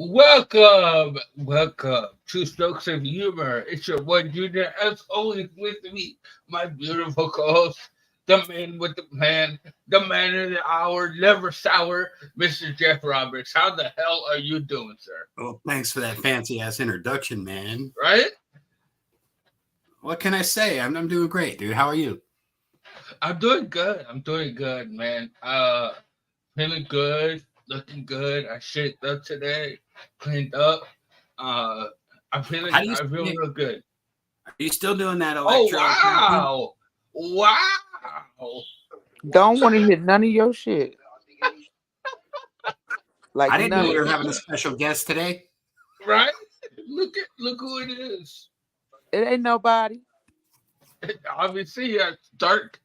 Welcome to Strokes of Humor. It's your one junior, as always, with me, my beautiful co-host, the man with the plan, the man of the hour, never sour, Mr. Jeff Roberts. How the hell are you doing, sir? Well, thanks for that fancy ass introduction, man. Right? What can I say? I'm doing great, dude. How are you? I'm doing good. I'm doing good, man. Feeling good, looking good. I shaped up today, cleaned up. Uh, How do you I feel stay? real good. Are you still doing that Oh electrotherapy? wow! Wow! Don't want to hear none of your shit. Like I didn't know none we of were it. having a special guest today. Right? Look who it is. It ain't nobody. Obviously, dark.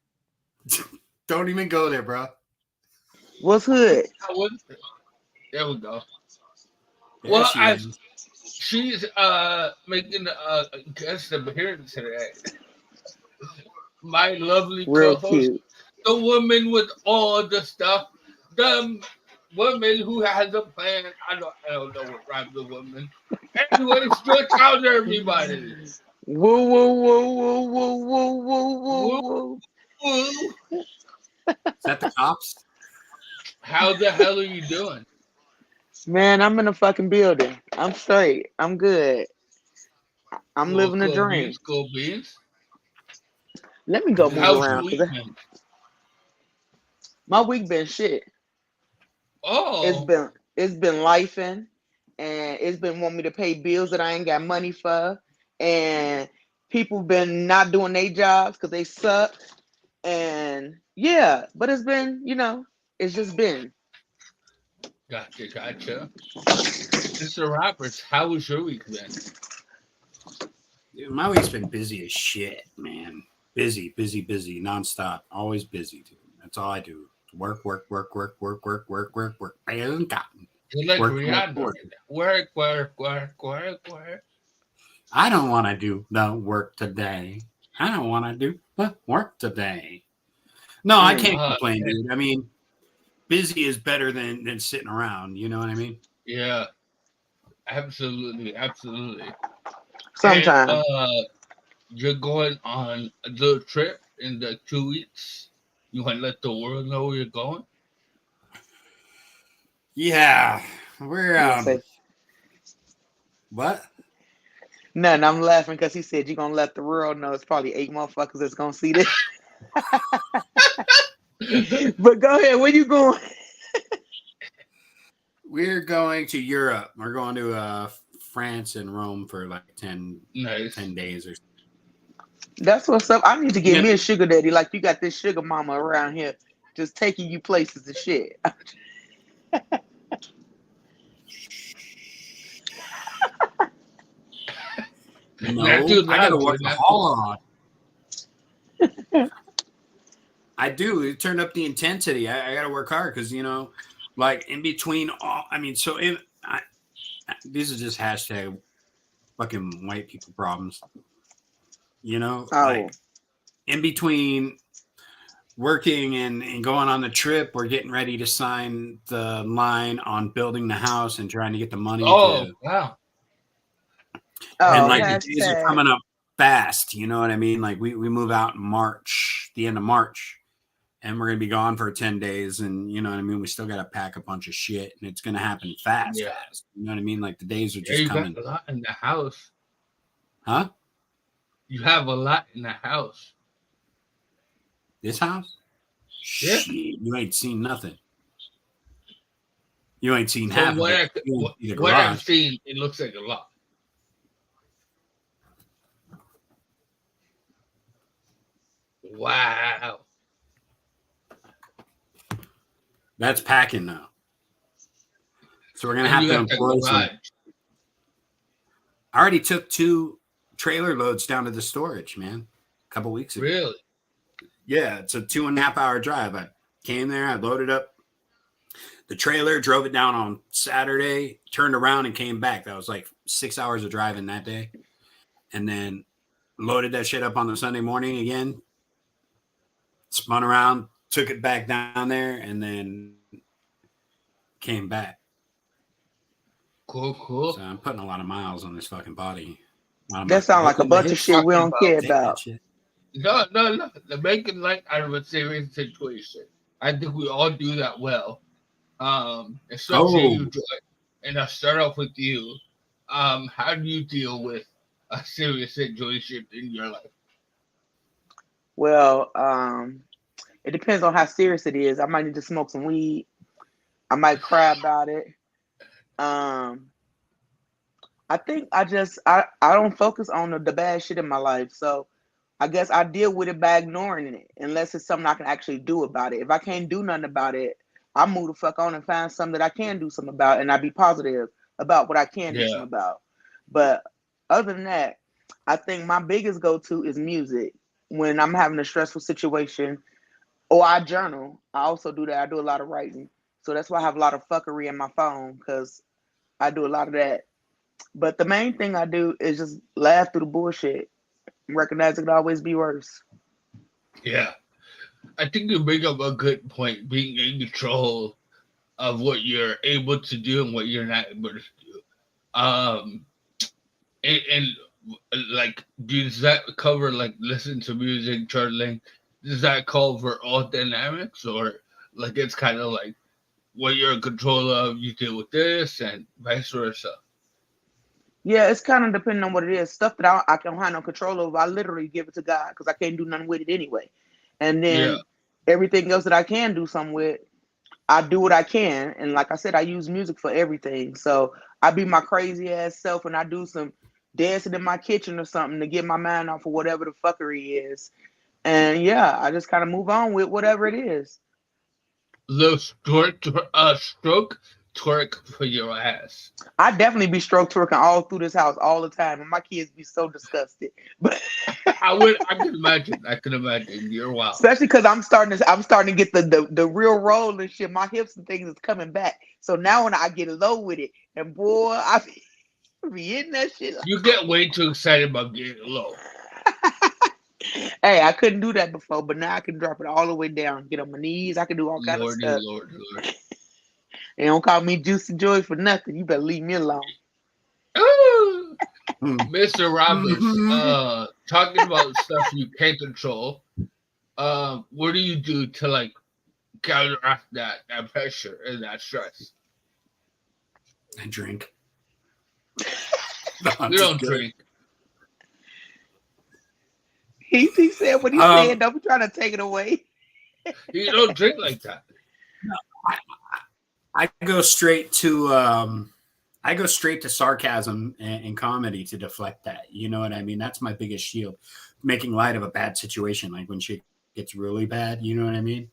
Don't even go there, bro. What's hood? There we go. There Well, she I is. she's making a guest appearance today. My lovely Real co-host, cute. the woman with all the stuff, the woman who has a plan. I don't know what rhymes with woman. Anyway, stretch out everybody. Woo woo woo woo woo woo woo woo Woo, woo. woo. Is that the cops? How the hell are you doing? Man, I'm in a fucking building. I'm straight. I'm good. I'm Cool, living a cool dream. beans, cool beans. Let me go Yeah, move How's man. your around week because been? my week been shit. It's Oh, been it's been lifing, and it's been wanting me to pay bills that I ain't got money for, and people been not doing their jobs because they suck. And yeah, but it's been, it's just been. gotcha, gotcha. Mr. Roberts, how was your week been? Dude, my week's been busy as shit, man. Busy, busy, busy, nonstop. Always busy, dude. That's all I do. Work, work, work, work, work, work, work, work, work. You're like Work, work, Rihanna work. right now. Work, work, work, work, work. I don't want to do the work today. I don't want to do the work today. No, I Mm. can't complain, Man, dude. I mean, busy is better than sitting around. You know what I mean? yeah, absolutely, absolutely. And Sometime. you're going on a little trip in the 2 weeks. You want to let the world know where you're going? Yeah, we're You gonna say what? nothing? I'm laughing because he said you're gonna let the world know. It's probably eight motherfuckers that's gonna see this. But go ahead. Where you going? We're going to Europe. We're going to France and Rome for like 10 Nice. days or. That's what's up. I need to get Yeah. me a sugar daddy. Like you got this sugar mama around here, just taking you places and shit. Not No, too I got to loud, work dude. the Not too hall on. I do. It turned up the intensity. I got to work hard because like in between all. I mean, so these are just hashtag fucking white people problems. Like Oh, in between working and going on the trip, we're getting ready to sign the line on building the house and trying to get the money Oh, to. wow. And oh, like Okay. the days are hashtag. coming up fast. You know what I mean? Like we move out in March, the end of March. And we're gonna be gone for 10 days, and you know what I mean. We still gotta pack a bunch of shit, and it's gonna happen fast, Yeah. fast. You know what I mean? Like the days are Yeah, just you got coming, a lot in the house. huh? You have a lot in the house. This house, Yeah. shit, you ain't seen nothing. You ain't seen From half of what it. I You ain't seen the what I've garage. seen, it looks like a lot. Wow. That's packing now, so we're gonna And have you to got the employ some. garage. I already took 2 trailer loads down to the storage, man, a couple weeks ago. Really? Yeah, it's a 2.5 hour drive. I came there, I loaded up the trailer, drove it down on Saturday, turned around and came back. That was like 6 hours of driving that day. And then loaded that shit up on the Sunday morning again, spun around, took it back down there, and then came back. Cool. So I'm putting a lot of miles on this fucking body. That sounds like a bunch of shit we don't care about. No. They're making light out of a serious situation. I think we all do that well. Especially you, Joy. And I'll start off with you. How do you deal with a serious situation in your life? Well, it depends on how serious it is. I might need to smoke some weed. I might cry about it. I think I don't focus on the bad shit in my life. So I guess I deal with it by ignoring it unless it's something I can actually do about it. If I can't do nothing about it, I move the fuck on and find something that I can do something about, and I be positive about what I can do something about. But other than that, I think my biggest go-to is music. When I'm having a stressful situation, or I journal. I also do that. I do a lot of writing. So that's why I have a lot of fuckery in my phone, because I do a lot of that. But the main thing I do is just laugh through the bullshit. Recognize it could always be worse. Yeah. I think you bring up a good point, being in control of what you're able to do and what you're not able to do. And like, does that cover like listen to music, journaling? Does that cover all dynamics, or like it's kind of like what you're in control of, you deal with this, and vice versa? Yeah, it's kind of depending on what it is. Stuff that I can have no control over, I literally give it to God because I can't do nothing with it anyway. And then everything else that I can do something with, I do what I can. And like I said, I use music for everything. So I be my crazy ass self and I do some dancing in my kitchen or something to get my mind off of whatever the fuckery is. And yeah, I just kind of move on with whatever it is. Little stroke twerk for your ass. I definitely be stroke twerking all through this house all the time, and my kids be so disgusted. But I can imagine. You're wild. Especially because I'm starting to get the real roll and shit. My hips and things is coming back. So now when I get low with it, and boy, I be hitting that shit. You get way too excited about getting low. Hey, I couldn't do that before, but now I can drop it all the way down, get on my knees. I can do all kinds of stuff. Lord. They don't call me Juicy Joy for nothing. You better leave me alone. Mr. Roberts, talking about stuff you can't control, what do you do to like counteract that pressure and that stress? I drink. We don't drink. He said what he said. Don't be trying to take it away. You don't drink like that. No, I go straight to sarcasm and comedy to deflect that. You know what I mean? That's my biggest shield. Making light of a bad situation, like when shit gets really bad. You know what I mean?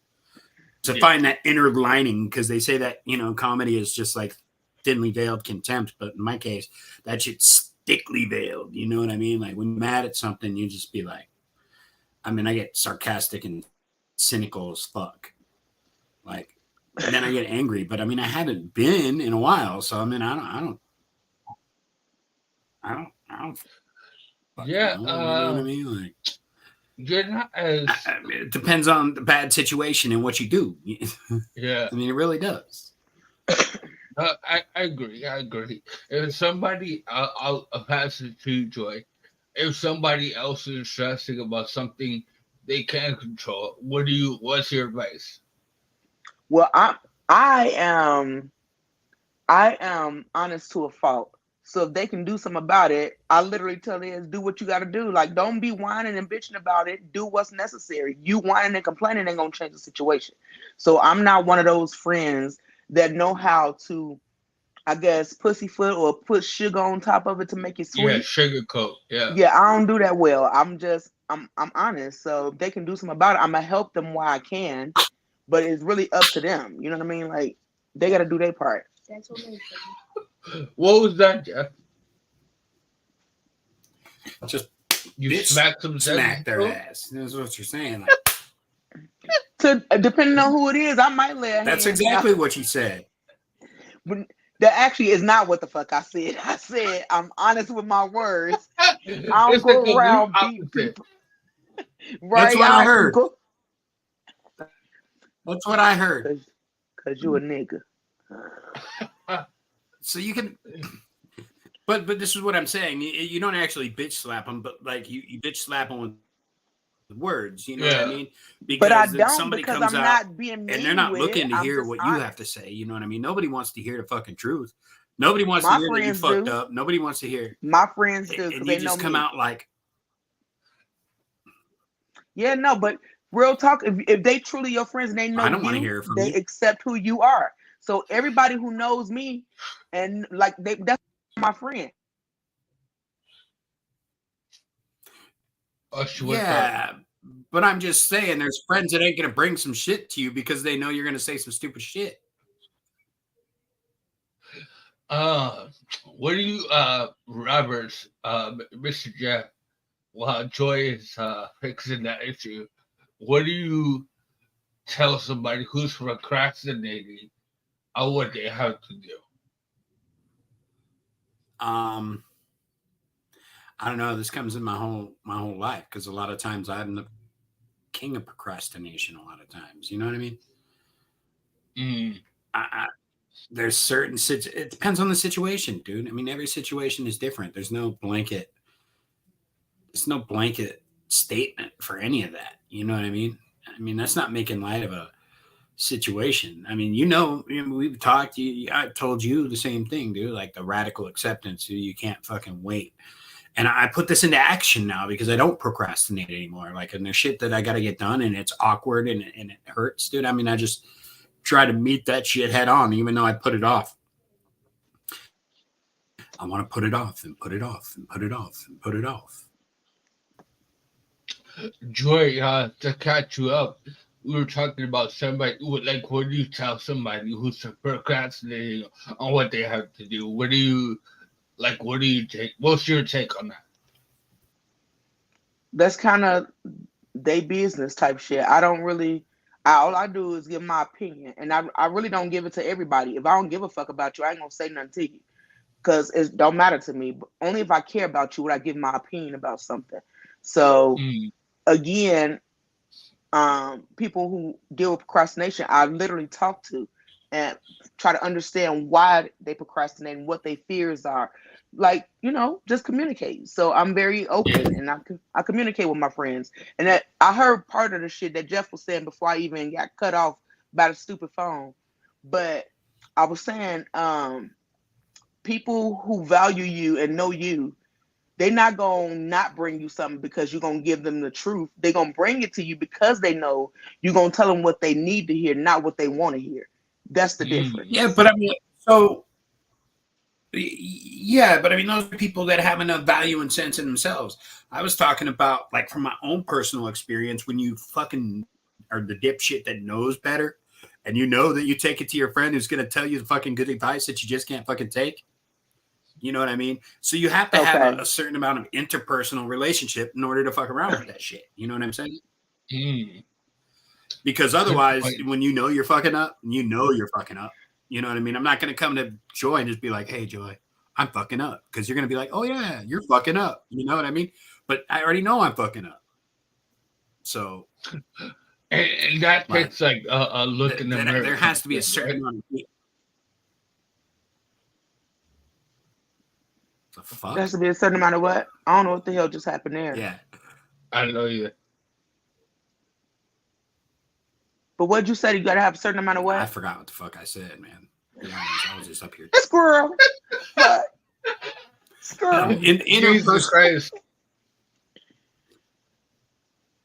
To find that inner lining, because they say that, you know, comedy is just like thinly veiled contempt, but in my case, that shit's thickly veiled. You know what I mean? Like when you're mad at something, you just be like, I mean, I get sarcastic and cynical as fuck. Like, and then I get angry, but I mean, I haven't been in a while, so I mean, I don't. Yeah, you know what I mean? Like, you're not as. I mean, it depends on the bad situation and what you do. Yeah, I mean, it really does. I agree. If somebody, I'll pass it to you, Joy. If somebody else is stressing about something they can't control, what's your advice? Well, I am honest to a fault. So if they can do something about it, I literally tell them, do what you got to do. Like, don't be whining and bitching about it. Do what's necessary. You whining and complaining ain't gonna change the situation. So I'm not one of those friends that know how to, I guess, pussyfoot or put sugar on top of it to make it sweet. Yeah, sugarcoat. Yeah. Yeah, I don't do that well. I'm honest. So if they can do something about it, I'm gonna help them while I can. But it's really up to them. You know what I mean? Like, they got to do their part. That's what makes them. What was that, Jeff? Just you smack their ass. That's what you're saying. Like, Depending on who it is, I might lay a hand. That's exactly what you said. But that actually is not what the fuck I said. I said I'm honest with my words. I don't go around beating people. Right? That's what I heard. That's what I heard. Cause you a nigga. So you can, but this is what I'm saying. You don't actually bitch slap them, but like you bitch slap them with words. You know what I mean? But I Because then don't somebody because comes I'm out not being mean and they're not with looking it. to I'm hear just what you honest. have to say. You know what I mean? Nobody wants to hear the fucking truth. Nobody wants to My hear that you friends fucked do. up. Nobody wants to hear. My friends do And because you they know just come me. out like, Yeah, no, but real talk, if they truly your friends and they know I don't want to you, hear it from they you. accept who you are. So everybody who knows me and like that's my friend. Oh, she was Yeah, but I'm just saying, there's friends that ain't gonna bring some shit to you because they know you're gonna say some stupid shit. What do you, Roberts, Mr. Jeff, while Joy is fixing that issue, what do you tell somebody who's procrastinating on what they have to do? I don't know. This comes in my whole life because a lot of times I'm the king of procrastination. A lot of times, you know what I mean. Mm. There's certain it depends on the situation, dude. I mean, every situation is different. There's no blanket statement for any of that. You know what I mean? I mean, that's not making light of a situation. I mean, we've talked. I told you the same thing, dude. Like the radical acceptance. You can't fucking wait. And I put this into action now because I don't procrastinate anymore. Like, and there's shit that I got to get done, and it's awkward and it hurts, dude. I mean, I just try to meet that shit head on, even though I put it off. I want to put it off and put it off and put it off and put it off. Joy, to catch you up, we were talking about somebody, like, what do you tell somebody who's procrastinating on what they have to do? What do you take? What's your take on that? That's kind of they business type shit. I don't really. All I do is give my opinion, and I really don't give it to everybody. If I don't give a fuck about you, I ain't gonna say nothing to you because it don't matter to me. But only if I care about you would I give my opinion about something. So again, people who deal with procrastination, I literally talk to and try to understand why they procrastinate and what their fears are. Like, just communicate. So I'm very open and I communicate with my friends. And that I heard part of the shit that Jeff was saying before I even got cut off by the stupid phone. But I was saying, people who value you and know you, they're not gonna not bring you something because you're gonna give them the truth. They're gonna bring it to you because they know you're gonna tell them what they need to hear, not what they want to hear. That's the difference. Yeah, but I mean, so yeah, but I mean, those are people that have enough value and sense in themselves. I was talking about, like, from my own personal experience, when you fucking are the dipshit that knows better, and you know that you take it to your friend who's gonna tell you the fucking good advice that you just can't fucking take. You know what I mean? So you have to have a certain amount of interpersonal relationship in order to fuck around with that shit. You know what I'm saying? Because otherwise, when you know you're fucking up, you know what I mean? I'm not going to come to Joy and just be like, hey, Joy, I'm fucking up. Because you're going to be like, oh, yeah, you're fucking up. You know what I mean? But I already know I'm fucking up. So. And that takes like a look in the mirror. There has to be a certain amount of. The fuck? There has to be a certain amount of what? I don't know what the hell just happened there. Yeah. I don't know either. But what'd you say? You gotta have a certain amount of what? I forgot what the fuck I said, man. I was just up here. Squirrel. What? Squirrel. Jesus Christ.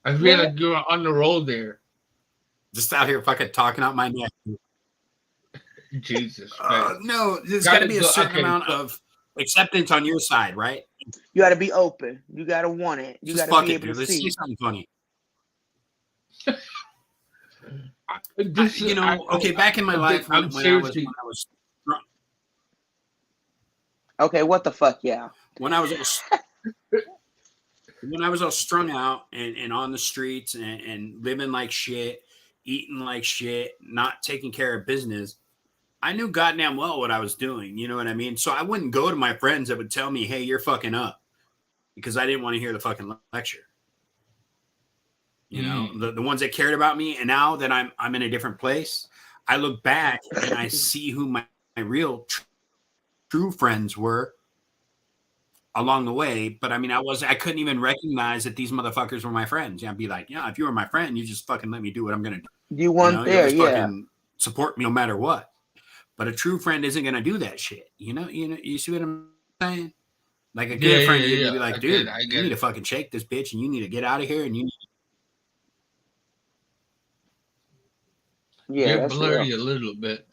I feel like you're on the roll there. Just out here fucking talking out my neck. Jesus Christ. No, there's got to be a certain amount of acceptance on your side, right? You got to be open. You got to want it. You got to be able to Let's see. see something funny. Okay, back in my life when I was drunk. Okay, what the fuck, yeah. When I was all strung out and on the streets and living like shit, eating like shit, not taking care of business, I knew goddamn well what I was doing. You know what I mean? So I wouldn't go to my friends that would tell me, hey, you're fucking up, because I didn't want to hear the fucking lecture. You know, the ones that cared about me. And now that I'm in a different place, I look back and I see who my real true friends were along the way. But I mean, I couldn't even recognize that these motherfuckers were my friends. Yeah, I'd be like, yeah, if you were my friend, you just fucking let me do what I'm gonna do. You weren't You'll there, just yeah. fucking support me no matter what. But a true friend isn't gonna do that shit. You see what I'm saying? Like a good friend, you'd be like, dude, you need to fucking shake this bitch, and you need to get out of here, and you need Yeah, You're that's blurry real. a little bit.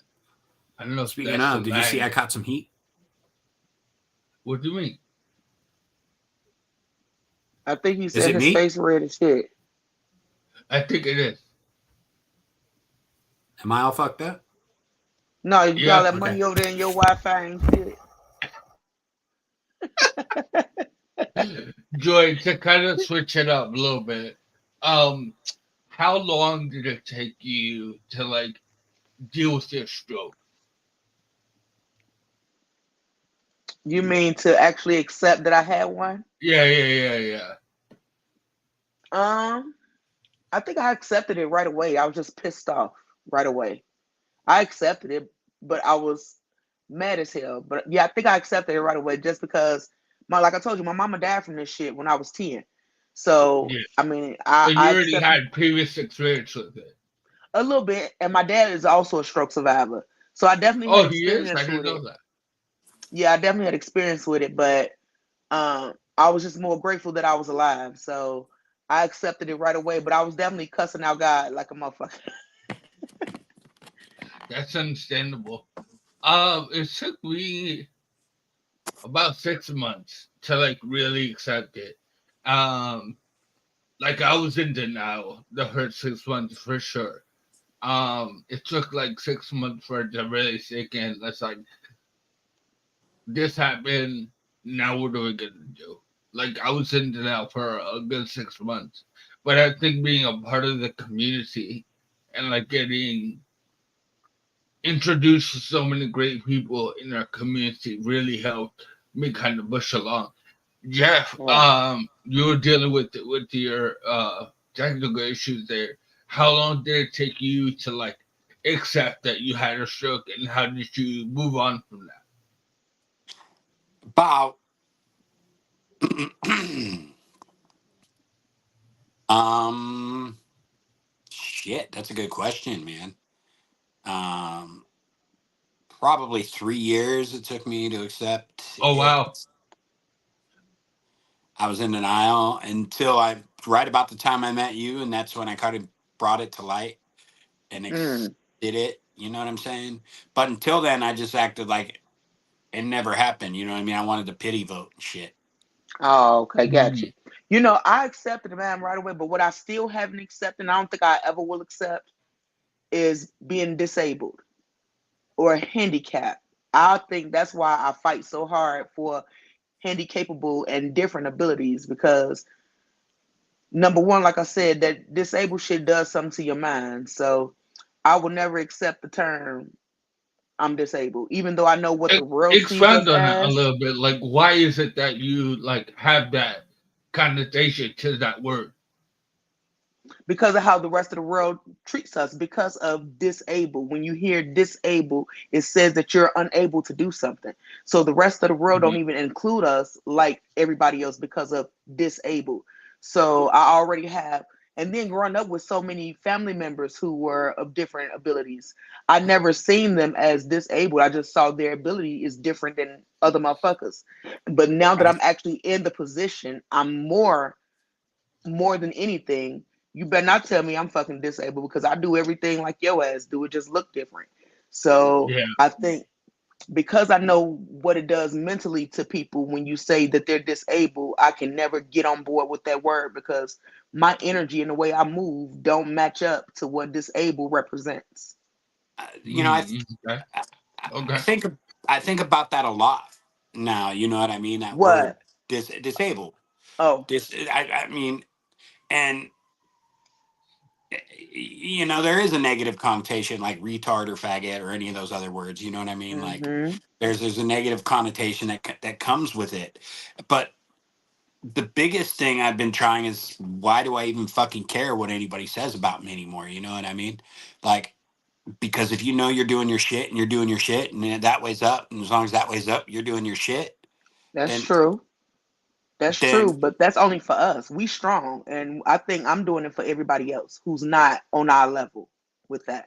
I don't know if Speaking that's of, did you see I caught some heat? What do you mean? I think he Is said it his me? face red as shit. I think it is. Am I all fucked up? No, you got all that Okay. money over there in your Wi-Fi and shit. Joy, to kind of switch it up a little bit, how long did it take you to like deal with your stroke? You mean to actually accept that I had one? Yeah. I think I accepted it right away. I was just pissed off right away. I accepted it, but I was mad as hell. But yeah, I think I accepted it right away just because like I told you, my mama died from this shit when I was 10. So Yeah. I mean, So you I already accepted had previous experience with it. a little bit, and my dad is also a stroke survivor. So I definitely had Oh, he is? I experience didn't with know it. that. Yeah, I definitely had experience with it, but I was just more grateful that I was alive. So I accepted it right away, but I was definitely cussing out God like a motherfucker. That's understandable. It took me about 6 months to like really accept it. Um, like I was in denial the first 6 months for sure. It took like 6 months for it to really sink in. It's like this happened. Now what are we gonna do? Like I was in denial for a good 6 months, but I think being a part of the community and like getting introduced to so many great people in our community really helped me kind of push along. Jeff, Yeah. you were dealing with your technical issues there. How long did it take you to like accept that you had a stroke, and how did you move on from that? About shit, that's a good question, man. Um, Probably 3 years it took me to accept Oh it. wow. I was in denial until right about the time I met you, and that's when I kind of brought it to light and Mm. did it. You know what I'm saying? But until then, I just acted like it never happened. You know what I mean? I wanted to pity vote and shit. Oh, okay, got you. Mm. I accepted the man right away, but what I still haven't accepted, and I don't think I ever will accept, is being disabled or handicapped. I think that's why I fight so hard for handicapable and different abilities because number one, like I said, that disabled shit does something to your mind. So I will never accept the term I'm disabled, even though I know what the world sees us Expand on that a as. little bit. Like, why is it that you like have that connotation to that word? Because of how the rest of the world treats us, because of disabled. When you hear disabled, it says that you're unable to do something. So the rest of the world don't Mhm. even include us like everybody else because of disabled. So I already have, and then growing up with so many family members who were of different abilities, I never seen them as disabled. I just saw their ability is different than other motherfuckers. But now that I, I'm actually in the position, I'm more than anything, you better not tell me I'm fucking disabled because I do everything like your ass do. It just look different. So Yeah. I think because I know what it does mentally to people when you say that they're disabled, I can never get on board with that word because my energy and the way I move don't match up to what disabled represents. you know, I, Okay. I I Okay. think I think about that a lot now. You know what I mean? That word What? disabled. Oh, I mean, and there is a negative connotation like retard or faggot or any of those other words. You know what I mean? Like mm-hmm. there's a negative connotation that comes with it. But the biggest thing I've been trying is why do I even fucking care what anybody says about me anymore? You know what I mean? Like Because if you know you're doing your shit and you're doing your shit and then that weighs up, and as long as that weighs up, you're doing your shit, That's then true. That's then true, but that's only for us. We strong, and I think I'm doing it for everybody else who's not on our level with that.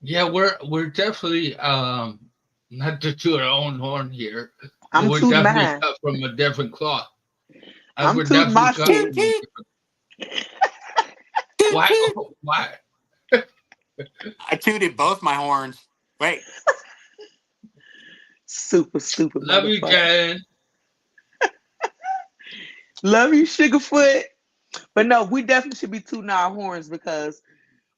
Yeah, we're definitely not to toot our own horn here, but I'm we're tooting definitely mine. cut from a different cloth. I'm We're tooting definitely my cut shit. toot from a toot different. toot Why? toot. Why? I tooted both my horns. Wait, Super stupid Love you, motherfucker. Jen. Love you, Sugarfoot. But no, we definitely should be tooting our horns because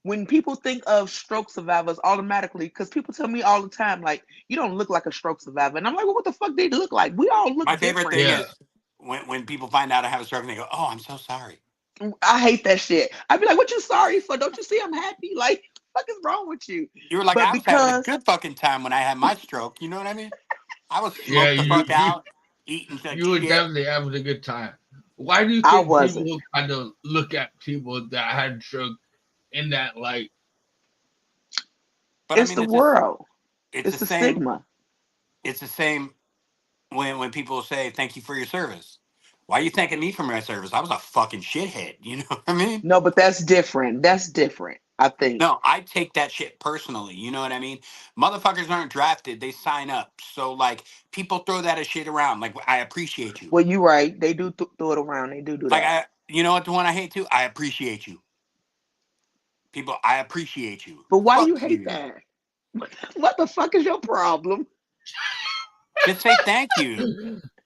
when people think of stroke survivors, automatically, because people tell me all the time, like, you don't look like a stroke survivor. And I'm like, well, what the fuck they look like? We all look my favorite different. thing Yeah, is when people find out I have a stroke and they go, "Oh, I'm so sorry." I hate that shit. I'd be like, what you sorry for? Don't you see I'm happy? Like, what is wrong with you? You were like, But "I was having a because good fucking time when I had my stroke." You know what I mean? I was yeah. smoked the fuck out, eating like You were shit. definitely having a good time. Why do you I think wasn't. people kind of look at people that had stroke in that light? But I It's mean, the world. it's It's the the same. stigma. It's the same when people say thank you for your service. Why are you thanking me for my service? I was a fucking shithead. You know what I mean? No, but that's different. That's different, I think. No, I take that shit personally. You know what I mean? Motherfuckers aren't drafted; they sign up. So like, people throw that as shit around. Like, I appreciate you. Well, you're right. They do throw it around. They do Like, that. you know what? The one I hate too. I appreciate you. People, I appreciate you. But why you Fuck hate you. that? What the fuck is your problem? Just say thank you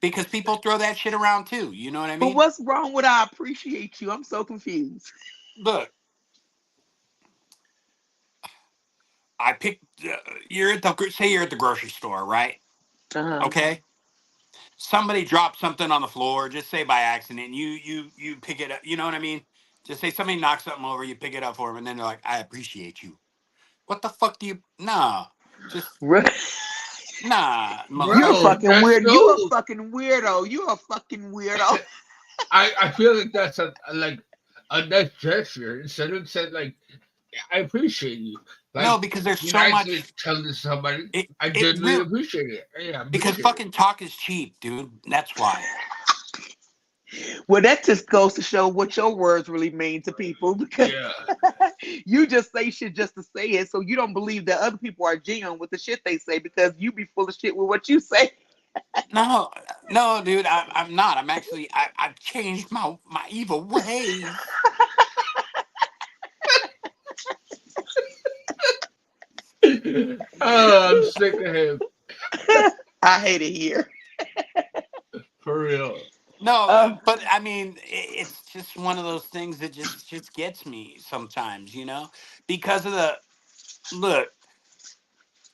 because people throw that shit around too. You know what I But mean? what's wrong with I appreciate you? I'm so confused. Look, I picked. You're at the say you're at the grocery store, right? Uh-huh. Okay. Somebody dropped something on the floor, just say by accident. You pick it up. You know what I mean? Just say somebody knocks something over, you pick it up for them, and then they're like, "I appreciate you." What the fuck do you? Nah, just Re- nah, You're a Bro, motherfucker. fucking that's weird. You a so. fucking weirdo. You a fucking weirdo. I feel like that's like a nice gesture. Instead of saying like, I appreciate you. No, Like, because there's be so nice to much. tell somebody, I It genuinely real appreciate it. Yeah, I because appreciate it. fucking talk is cheap, dude. That's why. Well, that just goes to show what your words really mean to people because Yeah. you just say shit just to say it. So you don't believe that other people are genuine with the shit they say because you be full of shit with what you say. No, no, dude. I'm not. I'm actually. I've changed my evil ways. Oh, I'm sick of him. I hate it here. For real. No, Uh, but I mean, it's just one of those things that just gets me sometimes, you know, because of the look.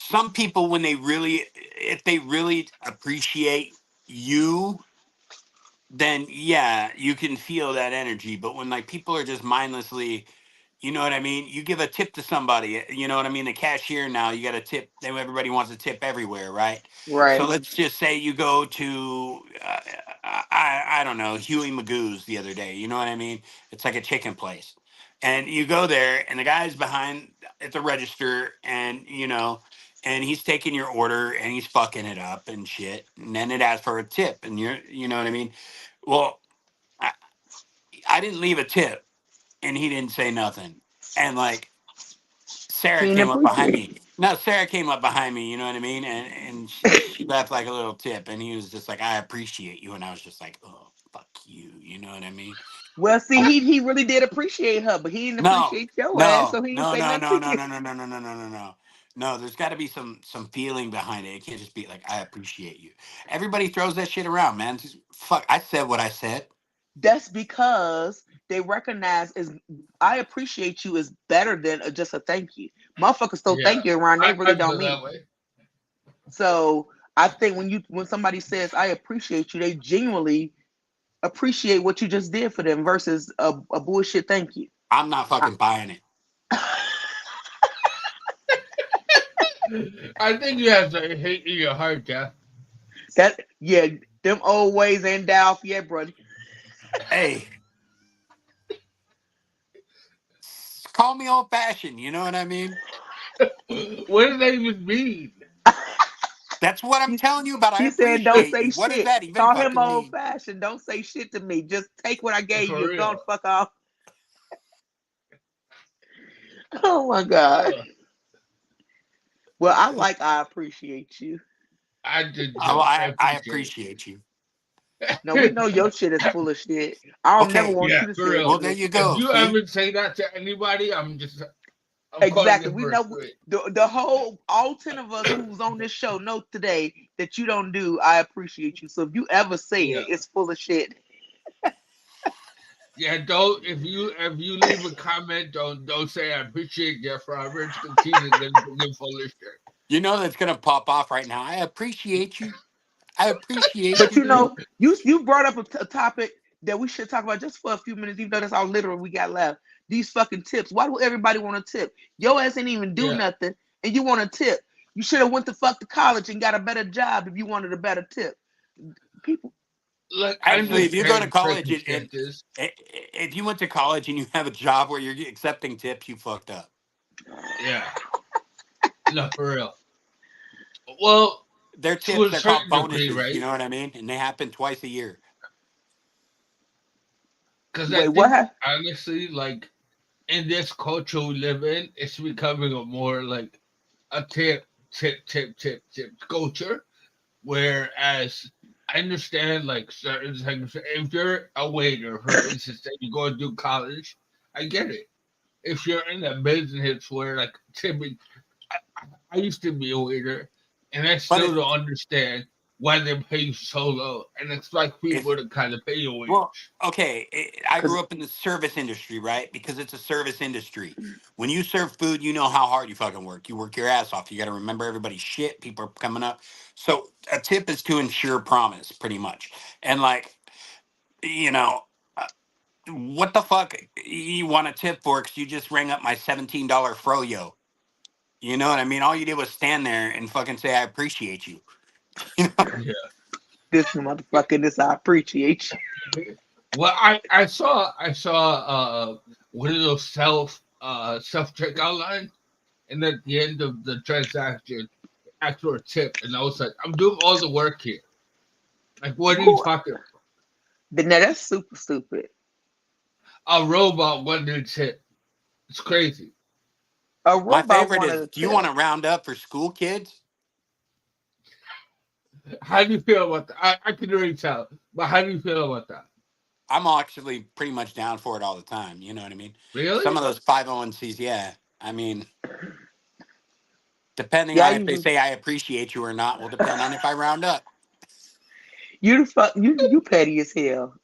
Some people, when they really, if they really appreciate you, then yeah, you can feel that energy. But when like people are just mindlessly, you know what I mean? You give a tip to somebody, you know what I mean? The cashier now, you got a tip. Then everybody wants a tip everywhere, right? So right. let's just say you go to, I don't know, Huey Magoo's the other day. You know what I mean? It's like a chicken place, and you go there, and the guy's behind at the register, and you know. And he's taking your order and he's fucking it up and shit. And then it asks for a tip, and you know what I mean? Well, I, I didn't leave a tip, and he didn't say nothing. And like Sarah He ain't came up behind appreciate me. No, Sarah came up behind me. You know what I mean? And she left like a little tip, and he was just like, "I appreciate you," and I was just like, "Oh, fuck you." You know what I mean? Well, see, Oh, he really did appreciate her, but he didn't no, appreciate your ass, no, so he didn't no, say no, nothing no, to no, you. no, no, no, no, no, no, no, no. No, there's got to be some feeling behind it. It can't just be like I appreciate you. Everybody throws that shit around, man. Just, fuck, I said what I said. That's because they recognize is I appreciate you is better than just a thank you. Motherfuckers throw Yeah. thank you around, they really I don't feel mean that it. way. So I think when somebody says I appreciate you, they genuinely appreciate what you just did for them versus a bullshit thank you. I'm not I- fucking buying it. I think you have to hate in your heart, Jeff. that yeah, them old ways ain't die off yet, brother. Hey, call me old fashioned. You know what I mean? What does that even mean? That's what I'm He, telling you about. I he said, "Don't appreciate say you. What does shit. that even Call him fucking old mean? fashioned. Don't say shit to me. Just take what I gave For you. Go and real. fuck off." Oh my god. Uh, Well, I appreciate you. I did Oh, too. I I appreciate appreciate you. No, we it. know your shit is full of shit. I don't never Okay. want Yeah, you to for say it real. Well, to there me. you If go. you See? ever say that to anybody, I'm calling Exactly. you We for a know switch. the whole all 10 of us who's on this show know today that you don't do. I appreciate you. So if you ever say Yeah. it, it's full of shit. Yeah, don't if you leave a comment, don't say I appreciate Jeff Roberts because he's gonna get full of shit. You know that's gonna pop off right now. I appreciate you. I appreciate But you, you dude. know, you brought up a topic that we should talk about just for a few minutes, even though that's all literal we got left. These fucking tips. Why do everybody want a tip? Your ass ain't even do Yeah. nothing, and you want a tip. You should have went to fuck to college and got a better job if you wanted a better tip. People, Like I Actually, if you go to understand college and circumstances. if you went to college and you have a job where you're accepting tips, you fucked up. Yeah. No, for real. Well, They're to tips. a They're called certain degree, bonuses. You right? know what I mean? And they happen twice a year. Because I wait, what? think honestly, like in this culture we live in, it's becoming a more like a tip culture. Whereas I understand like certain things. If you're a waiter, for instance, and you go to do college, I get it. If you're in a business where like tipping, I used to be a waiter, and I But still don't understand why they pay you so low and expect if people to kind of pay your well, wage. okay, I Because grew up in the service industry, right? Because it's a service industry. When you serve food, you know how hard you fucking work. You work your ass off. You got to remember everybody's shit. People are coming up. So a tip is to ensure promise, pretty much. And like, you know, what the fuck you want a tip for? Because you just rang up my $17 froyo. You know what I mean? All you did was stand there and fucking say, I appreciate you. You know? Yeah. this motherfucker, this I appreciate you. Well, I saw one of those self checkout lines, and at the end of the transaction, asked for a tip, and I was like, I'm doing all the work here. Like, what are you Who? talking about? Now that's super stupid. A robot wanted a tip. It's crazy. A My robot favorite wanted is, a do you tip. want to round up for school kids? How do you feel about that? I can already tell, but how do you feel about that? I'm actually pretty much down for it all the time. You know what I mean? Some Really? of those 501cs, yeah. I mean, depending Yeah, I on if they usually say I appreciate you or not, will depend on if I round up. you petty as hell.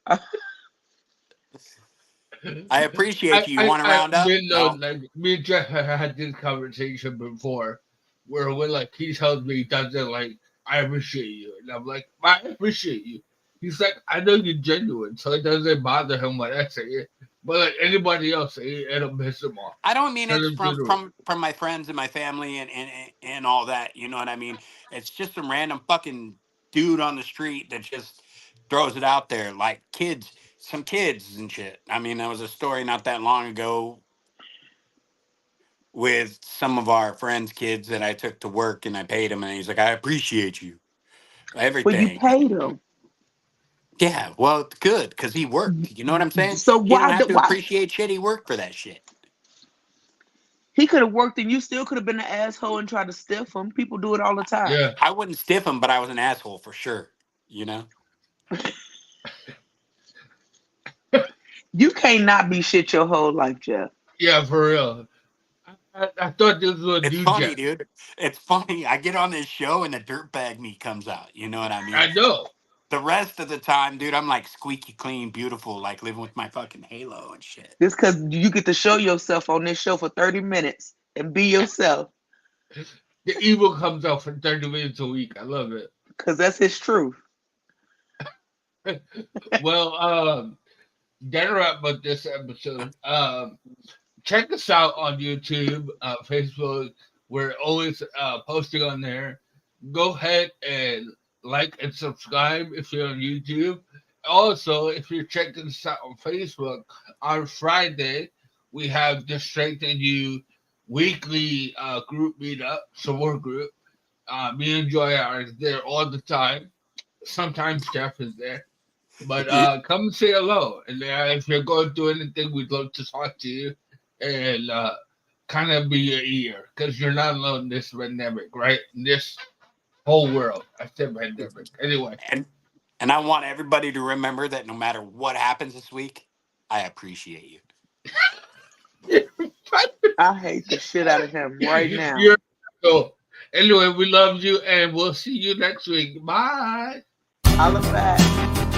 I appreciate you. You want to I round up? didn't know, No. like, me and Jeff had this conversation before where when, like, he tells me he doesn't, like, I appreciate you. And I'm like, I appreciate you. He's like, I know you're genuine, so it doesn't bother him when I say it. But, like, anybody else say it, it'll piss him off. I don't mean Turn it's him to the from my friends and my family and all that. You know what I mean? It's just some random fucking dude on the street that just throws it out there, like kids, some kids and shit. I mean, there was a story not that long ago with some of our friends' kids that I took to work and I paid him, and he's like, "I appreciate you, But you everything." paid him. Yeah, well, it's good because he worked. You know what I'm saying? So He don't why have did to why appreciate shit. He worked for that shit. he could have worked and you still could have been an asshole and tried to stiff him. People do it all the time. Yeah. I wouldn't stiff him, but I was an asshole for sure. You know? You can't not be shit your whole life, Jeff. Yeah, for real. I thought this was a It's new funny, Jeff. dude. It's funny. I get on this show and the dirtbag me comes out. You know what I mean? I know. The rest of the time, dude, I'm like squeaky clean, beautiful, like living with my fucking halo and shit. This because you get to show yourself on this show for 30 minutes and be yourself. The evil comes out for 30 minutes a week. I love it. Because that's his truth. Well, that wrap up this episode. Check us out on YouTube, Facebook. We're always posting on there. Go ahead and like and subscribe if you're on YouTube. Also, if you're checking us out on Facebook, on Friday, We have the Strengthen You weekly group meetup, support group. Me and Joy are there all the time. Sometimes Jeff is there. But come and say hello. And if you're going through anything, we'd love to talk to you and kind of be your ear because you're not alone in this pandemic, right? In this whole world. I said pandemic. Anyway. And I want everybody to remember that no matter what happens this week, I appreciate you. I hate the shit out of him right now. So, anyway, we love you and we'll see you next week. Bye. Holla back.